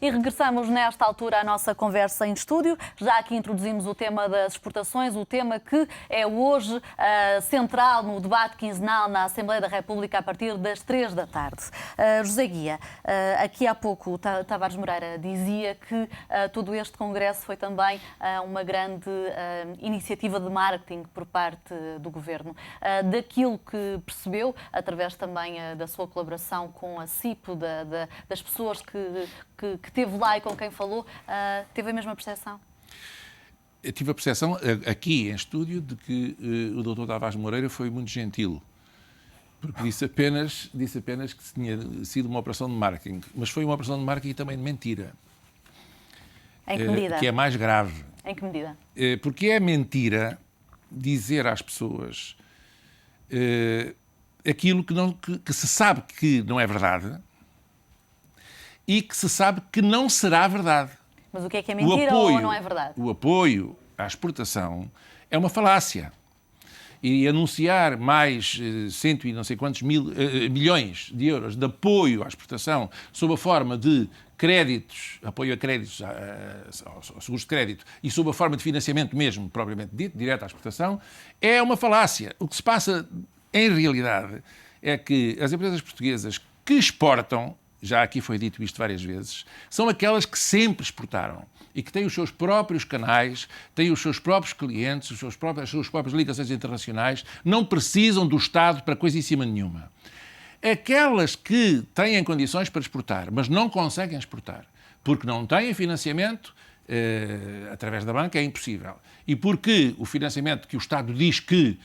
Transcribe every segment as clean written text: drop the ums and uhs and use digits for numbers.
E regressamos nesta altura à nossa conversa em estúdio. Já aqui introduzimos o tema das exportações, o tema que é hoje central no debate quinzenal na Assembleia da República a partir das 3 da tarde. José Guia, aqui há pouco o Tavares Moreira dizia que todo este congresso foi também uma grande iniciativa de marketing por parte do Governo. Daquilo que percebeu, através também da sua colaboração com a CIP, das pessoas que teve lá e com quem falou, teve a mesma percepção? Eu tive a percepção, aqui em estúdio, de que o Dr. Tavares Moreira foi muito gentil, porque disse apenas que tinha sido uma operação de marketing, mas foi uma operação de marketing também de mentira. Em que medida? Que é mais grave. Em que medida? Porque é mentira dizer às pessoas aquilo que se sabe que não é verdade e que se sabe que não será verdade. Mas o que é mentira ou não é verdade? O apoio à exportação é uma falácia. E anunciar mais cento e não sei quantos milhões de euros de apoio à exportação sob a forma de créditos, apoio a créditos, aos seguros de crédito, e sob a forma de financiamento mesmo, propriamente dito, direto à exportação, é uma falácia. O que se passa, em realidade, é que as empresas portuguesas que exportam, já aqui foi dito isto várias vezes, são aquelas que sempre exportaram e que têm os seus próprios canais, têm os seus próprios clientes, as suas próprias ligações internacionais, não precisam do Estado para coisíssima nenhuma. Aquelas que têm condições para exportar, mas não conseguem exportar, porque não têm financiamento através da banca, é impossível. E porque o financiamento que o Estado diz que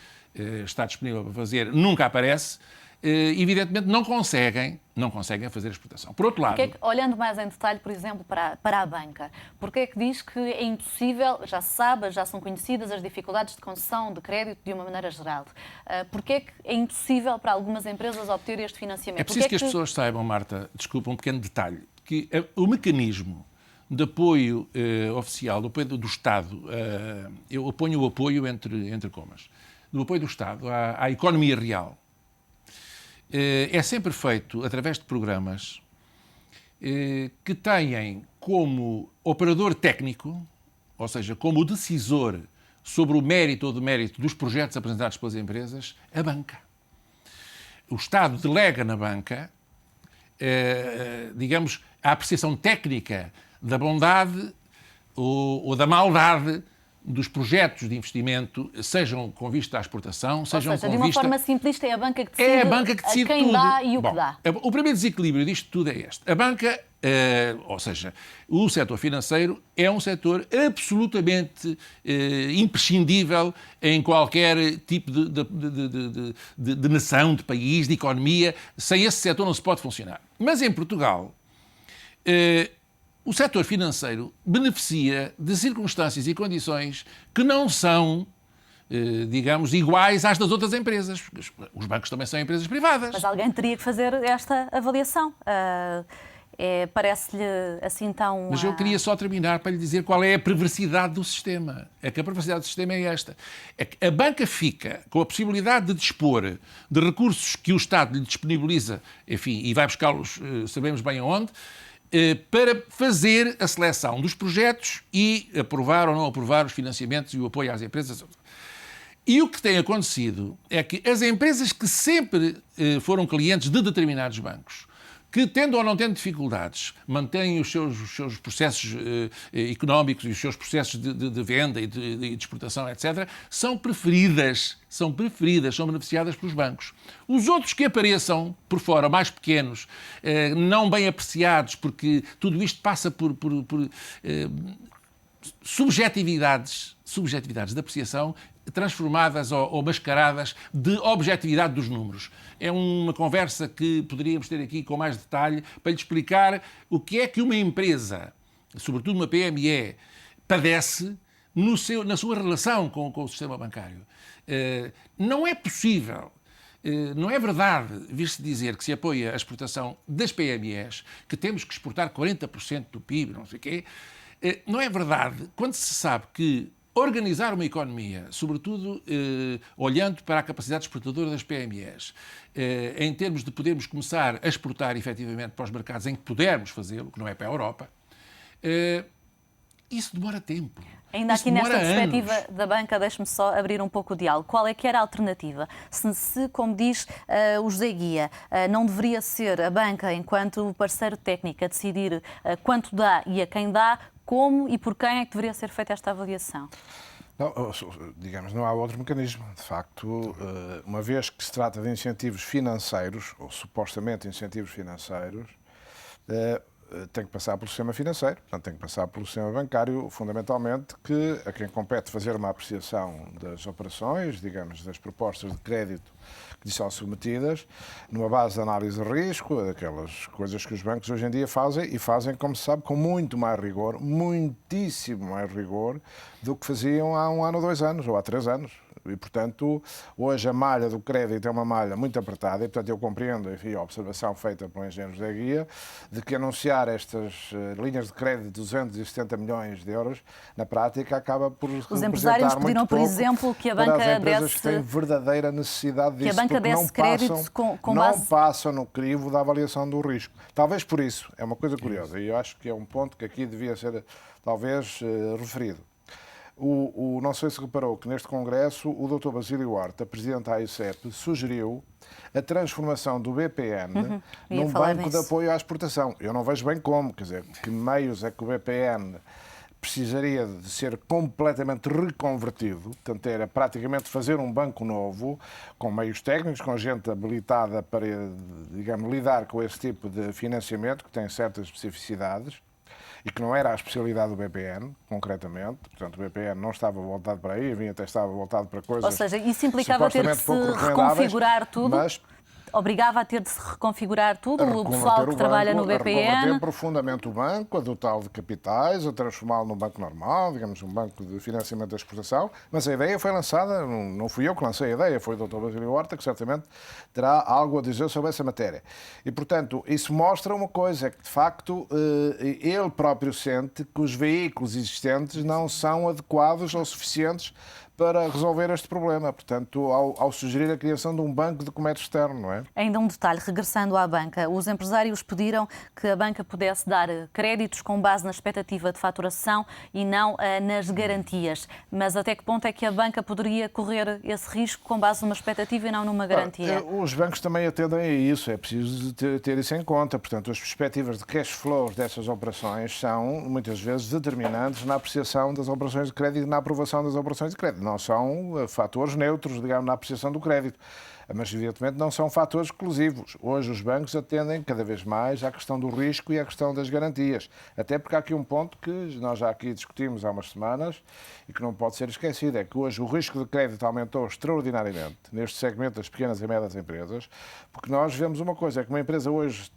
está disponível para fazer nunca aparece, evidentemente não conseguem fazer a exportação. Por outro lado... Olhando mais em detalhe, por exemplo, para a banca, porque é que diz que é impossível, já se sabe, já são conhecidas as dificuldades de concessão de crédito de uma maneira geral. Porque é que é impossível para algumas empresas obter este financiamento? É preciso que as pessoas saibam, Marta, desculpa, um pequeno detalhe, que o mecanismo de apoio oficial, do apoio do Estado, eu ponho o apoio entre comas, do apoio do Estado à economia real, é sempre feito através de programas que têm como operador técnico, ou seja, como decisor sobre o mérito ou demérito dos projetos apresentados pelas empresas, a banca. O Estado delega na banca, digamos, a apreciação técnica da bondade ou da maldade dos projetos de investimento, sejam com vista à exportação, sejam com vista... de uma forma simplista, é a banca que decide, é a banca que decide quem tudo. Dá e o que dá. O primeiro desequilíbrio disto tudo é este. A banca, ou seja, o setor financeiro é um setor absolutamente imprescindível em qualquer tipo de nação, de país, de economia. Sem esse setor não se pode funcionar. Mas em Portugal... o setor financeiro beneficia de circunstâncias e condições que não são, digamos, iguais às das outras empresas. Os bancos também são empresas privadas. Mas alguém teria que fazer esta avaliação. Parece-lhe assim tão... Mas eu queria só terminar para lhe dizer qual é a perversidade do sistema. É que a perversidade do sistema é esta. É que a banca fica com a possibilidade de dispor de recursos que o Estado lhe disponibiliza, enfim, e vai buscá-los, sabemos bem aonde, para fazer a seleção dos projetos e aprovar ou não aprovar os financiamentos e o apoio às empresas. E o que tem acontecido é que as empresas que sempre foram clientes de determinados bancos, que, tendo ou não tendo dificuldades, mantêm os seus processos económicos e os seus processos de venda e de exportação, etc., são beneficiadas pelos bancos. Os outros que apareçam por fora, mais pequenos, não bem apreciados, porque tudo isto passa por subjetividades de apreciação transformadas ou mascaradas de objetividade dos números. É uma conversa que poderíamos ter aqui com mais detalhe para lhe explicar o que é que uma empresa, sobretudo uma PME, padece na sua relação com o sistema bancário. Não é possível, não é verdade vir-se dizer que se apoia a exportação das PMEs, que temos que exportar 40% do PIB, não sei o quê. Não é verdade quando se sabe que organizar uma economia, sobretudo olhando para a capacidade exportadora das PMEs, em termos de podermos começar a exportar efetivamente para os mercados em que pudermos fazê-lo, que não é para a Europa, Isso demora tempo. Ainda Isso aqui nesta demora perspectiva anos. da banca, deixe-me só abrir um pouco o diálogo. Qual é que era a alternativa? Se como diz o José Guia, não deveria ser a banca, enquanto parceiro técnico, a decidir quanto dá e a quem dá, como e por quem é que deveria ser feita esta avaliação? Não, digamos, não há outro mecanismo. De facto, uma vez que se trata de incentivos financeiros, ou supostamente incentivos financeiros, tem que passar pelo sistema financeiro, portanto, tem que passar pelo sistema bancário, fundamentalmente, que a quem compete fazer uma apreciação das operações, digamos, das propostas de crédito que lhe são submetidas, numa base de análise de risco, aquelas coisas que os bancos hoje em dia fazem, e fazem, como se sabe, com muito mais rigor, muitíssimo mais rigor, do que faziam há 1 ano, 2 anos, ou há 3 anos. E, portanto, hoje a malha do crédito é uma malha muito apertada e, portanto, eu compreendo, enfim, a observação feita pelo engenheiro José Guia de que anunciar estas linhas de crédito de 270 milhões de euros, na prática, acaba por Os empresários pediram, por exemplo, que a banca para as empresas desse... que têm verdadeira necessidade disso, que a banca porque desse crédito com não base... passam no crivo da avaliação do risco. Talvez por isso, é uma coisa curiosa, e eu acho que é um ponto que aqui devia ser, talvez, referido. Não sei se reparou que neste Congresso o Dr. Basílio Horta, presidente da AICEP, sugeriu a transformação do BPN num banco de apoio à exportação. Eu não vejo bem como, quer dizer, que meios é que o BPN precisaria de ser completamente reconvertido, portanto era praticamente fazer um banco novo, com meios técnicos, com gente habilitada para, digamos, lidar com esse tipo de financiamento, que tem certas especificidades, e que não era a especialidade do BPN, concretamente. Portanto, o BPN não estava voltado para aí, até estava voltado para coisas... Ou seja, isso implicava ter que se reconfigurar tudo? Mas obrigava a ter de se reconfigurar tudo, o pessoal que trabalha no BPN. A reconverter profundamente o banco, a dotá-lo de capitais, a transformá-lo num banco normal, digamos, um banco de financiamento da exportação. Mas a ideia foi lançada, não fui eu que lancei a ideia, foi o Dr. Basílio Horta, que certamente terá algo a dizer sobre essa matéria. E, portanto, isso mostra uma coisa, é que, de facto, ele próprio sente que os veículos existentes não são adequados ou suficientes para resolver este problema, portanto, ao sugerir a criação de um banco de comércio externo, não é? Ainda um detalhe, regressando à banca, os empresários pediram que a banca pudesse dar créditos com base na expectativa de faturação e não nas garantias. Mas até que ponto é que a banca poderia correr esse risco com base numa expectativa e não numa garantia? Os bancos também atendem a isso, é preciso ter isso em conta. Portanto, as perspectivas de cash flows dessas operações são, muitas vezes, determinantes na apreciação das operações de crédito e na aprovação das operações de crédito. Não são fatores neutros, digamos, na apreciação do crédito, mas evidentemente não são fatores exclusivos. Hoje os bancos atendem cada vez mais à questão do risco e à questão das garantias. Até porque há aqui um ponto que nós já aqui discutimos há umas semanas e que não pode ser esquecido, é que hoje o risco de crédito aumentou extraordinariamente neste segmento das pequenas e médias empresas, porque nós vemos uma coisa, é que uma empresa hoje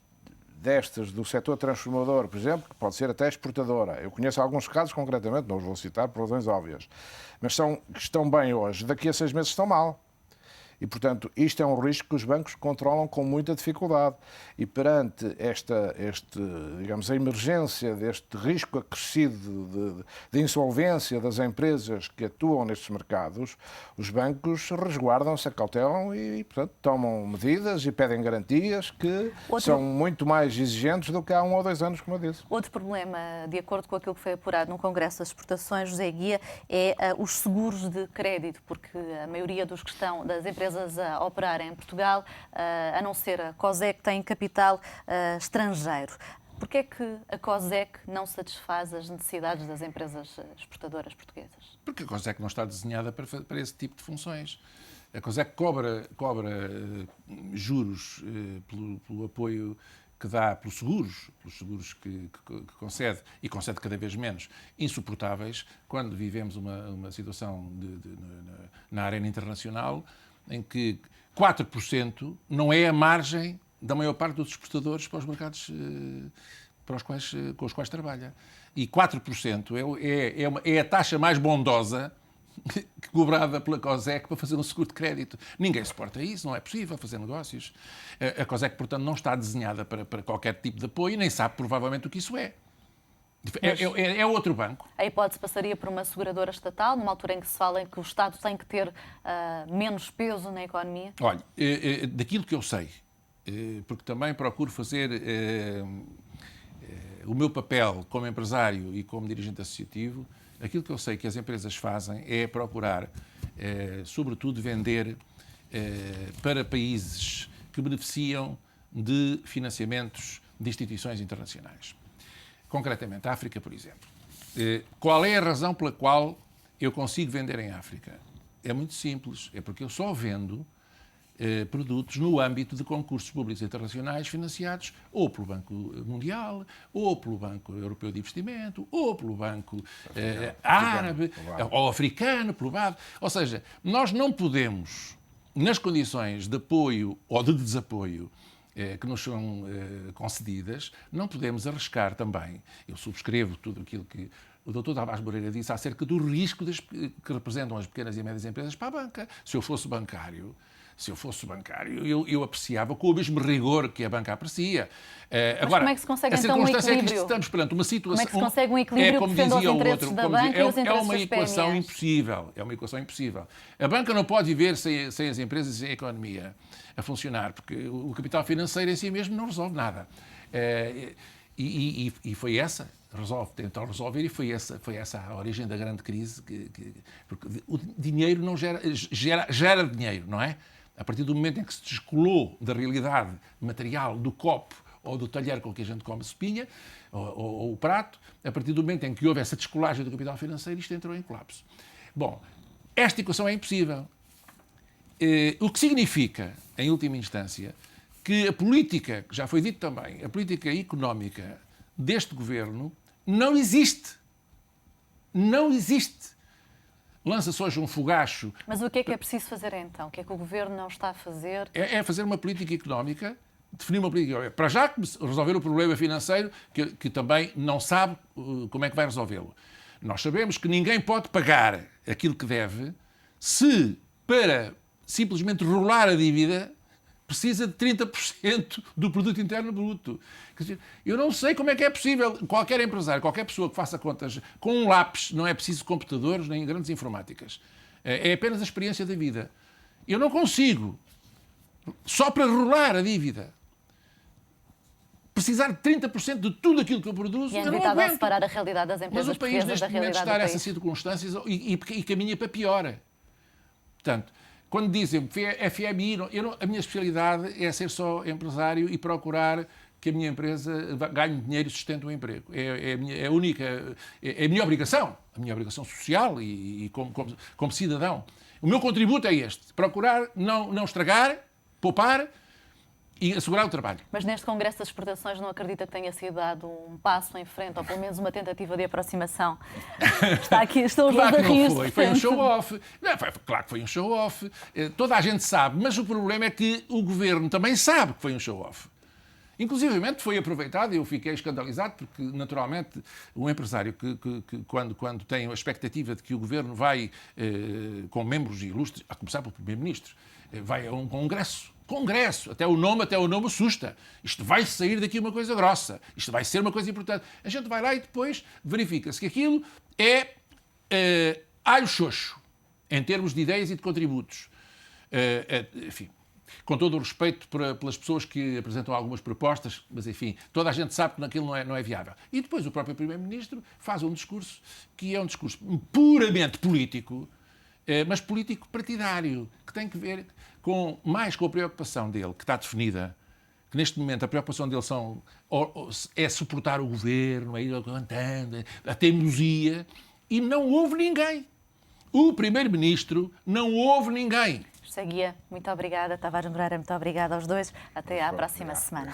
destas, do setor transformador, por exemplo, que pode ser até exportadora. Eu conheço alguns casos concretamente, não os vou citar por razões óbvias, mas que estão bem hoje, daqui a 6 meses estão mal. E, portanto, isto é um risco que os bancos controlam com muita dificuldade. E perante digamos, a emergência deste risco acrescido de insolvência das empresas que atuam nestes mercados, os bancos resguardam-se, acautelam e, portanto, tomam medidas e pedem garantias que são muito mais exigentes do que há 1 ou 2 anos, como eu disse. Outro problema, de acordo com aquilo que foi apurado no Congresso das Exportações, José Guia, é os seguros de crédito, porque a maioria das empresas a operar em Portugal, a não ser a COSEC, tem capital estrangeiro. Porquê é que a COSEC não satisfaz as necessidades das empresas exportadoras portuguesas? Porque a COSEC não está desenhada para esse tipo de funções. A COSEC cobra juros pelo apoio que dá pelos seguros que concede, e concede cada vez menos, insuportáveis, quando vivemos uma situação na arena internacional em que 4% não é a margem da maior parte dos exportadores para os mercados com os quais trabalha. E 4% é a taxa mais bondosa cobrada pela COSEC para fazer um seguro de crédito. Ninguém suporta isso, não é possível fazer negócios. A COSEC, portanto, não está desenhada para qualquer tipo de apoio e nem sabe provavelmente o que isso é. É outro banco. A hipótese passaria por uma seguradora estatal, numa altura em que se fala em que o Estado tem que ter menos peso na economia? Olha, daquilo que eu sei, porque também procuro fazer o meu papel como empresário e como dirigente associativo, aquilo que eu sei que as empresas fazem é procurar, sobretudo, vender para países que beneficiam de financiamentos de instituições internacionais. Concretamente, a África, por exemplo. Qual é a razão pela qual eu consigo vender em África? É muito simples, é porque eu só vendo produtos no âmbito de concursos públicos internacionais financiados ou pelo Banco Mundial, ou pelo Banco Europeu de Investimento, ou pelo Banco Árabe, ou africano, pelo BAD. Ou seja, nós não podemos, nas condições de apoio ou de desapoio que nos são concedidas, não podemos arriscar também. Eu subscrevo tudo aquilo que o Dr. Tavares Moreira disse acerca do risco que representam as pequenas e médias empresas para a banca. Se eu fosse bancário, eu apreciava com o mesmo rigor que a banca aprecia. Agora, como é que se consegue então um equilíbrio? É que estamos perante uma situação... Como é que se consegue um equilíbrio que defenda os interesses da banca e os interesses das PMEs? É uma equação impossível. É uma equação impossível. A banca não pode viver sem as empresas e sem a economia a funcionar, porque o capital financeiro em si mesmo não resolve nada. E foi essa... tentou resolver, e foi essa a origem da grande crise, porque o dinheiro não gera dinheiro, não é? A partir do momento em que se descolou da realidade material do copo ou do talher com que a gente come sopinha, ou o prato, a partir do momento em que houve essa descolagem do capital financeiro, isto entrou em colapso. Bom, esta equação é impossível. O que significa, em última instância, que a política, que já foi dito também, a política económica deste governo não existe. Não existe. Lança-se hoje um fogacho. Mas o que é preciso fazer então? O que é que o governo não está a fazer? É fazer uma política económica, definir uma política económica. Para já resolver o problema financeiro, que também não sabe como é que vai resolvê-lo. Nós sabemos que ninguém pode pagar aquilo que deve se, para simplesmente rolar a dívida, precisa de 30% do produto interno bruto. Quer dizer, eu não sei como é que é possível. Qualquer empresário, qualquer pessoa que faça contas com um lápis, não é preciso computadores nem grandes informáticas. É apenas a experiência da vida. Eu não consigo, só para rolar a dívida, precisar de 30% de tudo aquilo que eu produzo, eu não aguento. A separar a realidade das empresas. Mas o país, neste momento, está nessas circunstâncias e caminha para pior. Portanto, quando dizem FMI, a minha especialidade é ser só empresário e procurar que a minha empresa ganhe dinheiro e sustente o emprego. É a minha obrigação social e como cidadão. O meu contributo é este, procurar não estragar, poupar e assegurar o trabalho. Mas neste Congresso das Exportações não acredita que tenha sido dado um passo em frente, ou pelo menos uma tentativa de aproximação? Estão os dois a rir. Foi um show-off. Claro que foi um show-off. Toda a gente sabe, mas o problema é que o Governo também sabe que foi um show-off. Inclusivamente foi aproveitado, e eu fiquei escandalizado, porque naturalmente um empresário que quando tem a expectativa de que o Governo vai, com membros ilustres, a começar pelo Primeiro-Ministro, vai a um Congresso, até o nome assusta. Isto vai sair daqui uma coisa grossa. Isto vai ser uma coisa importante. A gente vai lá e depois verifica-se que aquilo é alho xoxo, em termos de ideias e de contributos. Enfim, com todo o respeito pelas pessoas que apresentam algumas propostas, mas enfim, toda a gente sabe que aquilo não é viável. E depois o próprio Primeiro-Ministro faz um discurso que é um discurso puramente político, mas político partidário, que tem que ver mais com a preocupação dele, que está definida, que neste momento a preocupação dele é suportar o governo, ir aguentando, a teimosia, e não houve ninguém. O Primeiro-Ministro não houve ninguém. José Guia, muito obrigada. Tavares Moreira, muito obrigada aos dois. Até à próxima semana.